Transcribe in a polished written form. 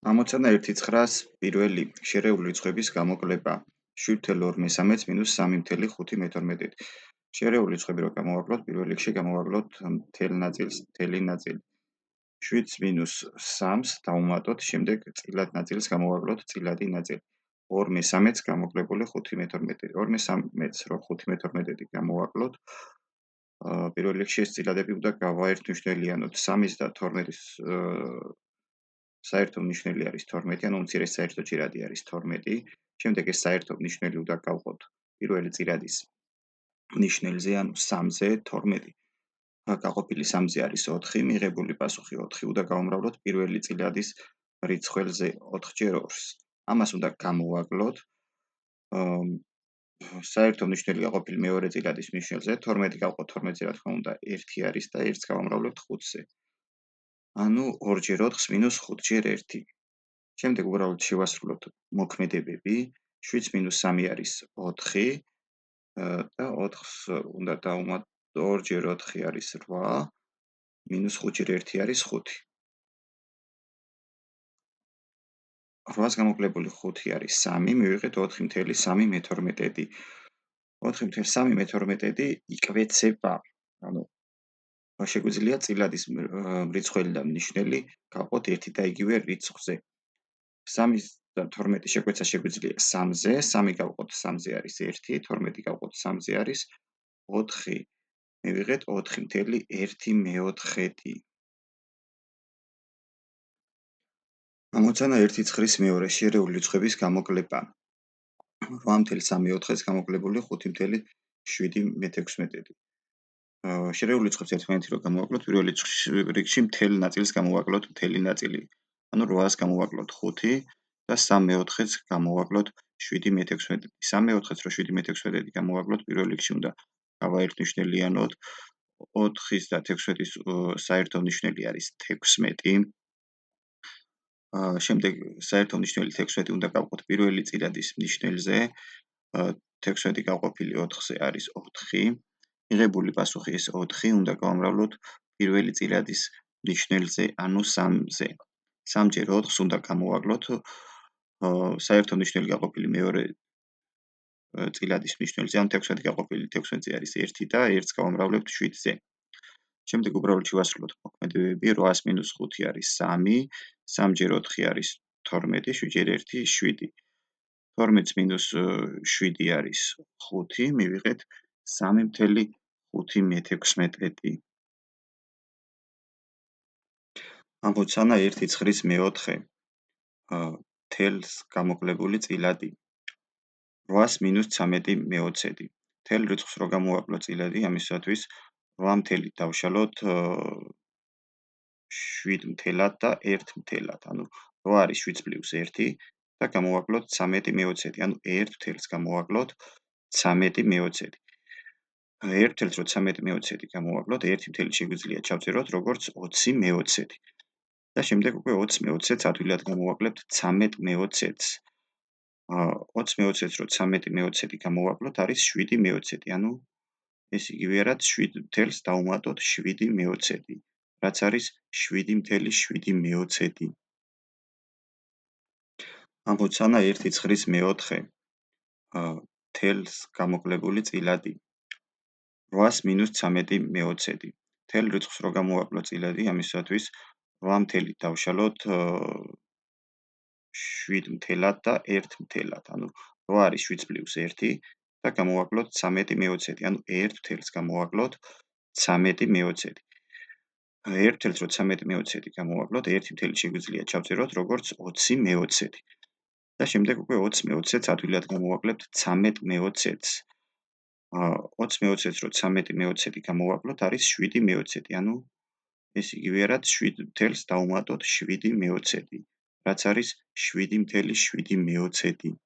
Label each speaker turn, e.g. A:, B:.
A: ამოცანა 1/9-ს პირველი შერეული რიცხვების გამოკლება 7.2 მინუს 3.5 შერეული რიცხვები რო გამოვაკლოთ, პირველ რიგში გამოვაკლოთ მთელ ნაწილს, მთელი ნაწილი. 7 მინუს 3-ს დავუმატოთ, შემდეგ წილად ნაწილს გამოვაკლოთ, წილადი ნაწილი. 2/3-ს გამოკლებული 5.12. 2/3-ს რო 5.12 გამოვაკლოთ, პირველ რიგში ეს წილადები უნდა გავაერთმნიშვნელიანოთ. 3-ის და 12-ის საერთო მნიშვნელი არის 12, ანუ უმცირეს საერთო ჯირადი არის 12. შემდეგ ეს საერთო მნიშვნელი უნდა გავყოთ პირველი წირადის მნიშვნელზე, ანუ 3-ზე 12. გაყოფილი 3-ზე არის 4, მიღებული პასუხი 4 უნდა გავუმრავლოთ პირველი წირადის რიცხველზე 4x2-ს. ამას უნდა გამოვაკლოთ. საერთო მნიშვნელი გაყოფილი მეორე წირადის მნიშვნელზე 12 გავყოთ 12-ზე, რა თქმა უნდა 1 არის და 1-ს გავამრავლებთ 5-ზე. ანუ 2x4 მინუს 5x1. შემდეგ უბრალოდ შევასრულოთ მოქმედებები. 7 მინუს 3 არის 4 და 4-ს უნდა დავუმატოთ 2x4 არის 8 მინუს 5x1 არის 5. 8-ს გამოკლებული 5 არის 3, მივიღეთ 4.3 4.3 იკვეცება. ანუ შეგვიძლია წილადის რიცხველი და მნიშვნელი გავყოთ ერთი და იგივე რიცხვზე. 3 და 12 შეგვეცა შეგვიძლია 3-ზე, 3 გავყოთ 3-ზე არის 1, 12 გავყოთ 3-ზე არის 4. მივიღეთ 4.1. ამოცანა 1/9-ს მეორე შერეული რიცხვების გამოკლება. 8.3/4-ს გამოკლებული 5.7/16. შერეული რიცხვებს ერთმანეთი რო გამოვაკლოთ, პირველ რიგში მთელ ნაწილს გამოვაკლოთ, მთელი ნაწილი. ანუ 8-ს გამოვაკლოთ 5 და 3/4-ს გამოვაკლოთ 7/16. 3/4-ს რო 7/16 გამოვაკლოთ, პირველ რიგში უნდა გავაერთმშნელიანოთ. 4-ის და 16-ის საერთო მნიშვნელი არის 16. შემდეგ საერთო მნიშვნელი 16 უნდა გავყოთ პირველი წირადის მნიშვნელზე. 16 გავყოფილი 4-ზე არის 4. მიღებული პასუხი ეს 4 უნდა გავამრავლოთ პირველი წირადის მნიშვნელზე, ანუ 3-ზე. 3x4-ს უნდა გამოვაკლოთ საერთო მნიშვნელი გაყოფილი მეორე წირადის მნიშვნელზე, ანუ 16 გაყოფილი 16-ზე არის 1 და 1-ს გავამრავლებთ 7-ზე. შემდეგ უბრალოდ შევასრულოთ მოქმედებები. 8-ს მინუს 5 არის 3, 3x4 არის 12, 7x1 7. 12-ს მინუს 7 არის 5, მივიღეთ 3.5. ამოცანა 1/9-ს მეოთხე. თელს გამოკლებული წილადი. 8-ს მინუს 13/20. თელ რიცხვს რო გამოვაკლოთ წილადი, ამისათვის 8 დავშალოთ 7 და 1. ანუ 8 არის 7+1 და გამოვაკლოთ 13/20. ანუ 1 გამოვაკლოთ 13/20. 1 რო 13/20 გამოვაკლოთ, 1 შეგვიძლია ჩავწეროთ როგორც 20/20. და შემდეგ უკვე 20/20-ს ადვილად გამოვაკლებთ 13/20-ს. 20/20-ს რო 13/20 გამოვაკლოთ, არის 7/20. ანუ ეს იგივეა რაც 7 დავუმატოთ 7/20, რაც არის 7.7. ამოცანა 1/9-ს მეოთხე. თელს გამოკლებული წილადი. 8-ს მინუს 13/20. თელ რიცხვს რო გამოვაკლოთ წილადი, ამისათვის 8 დავშალოთ 7 და 1. ანუ 8 არის 7+1 და გამოვაკლოთ 13/20. ანუ 1 გამოვაკლოთ 13/20. 1 რო 13/20 გამოვაკლოთ, 1 შეგვიძლია ჩავწეროთ როგორც 20/20. და შემდეგ უკვე 20/20-ს ადვილად გამოვაკლებთ 13/20-ს. 20/20-ს რო 13/20 გამოვაკლოთ, არის 7/20. ანუ ეს იგივეა რაც 7 დავუმატოთ 7/20, რაც არის 7.7.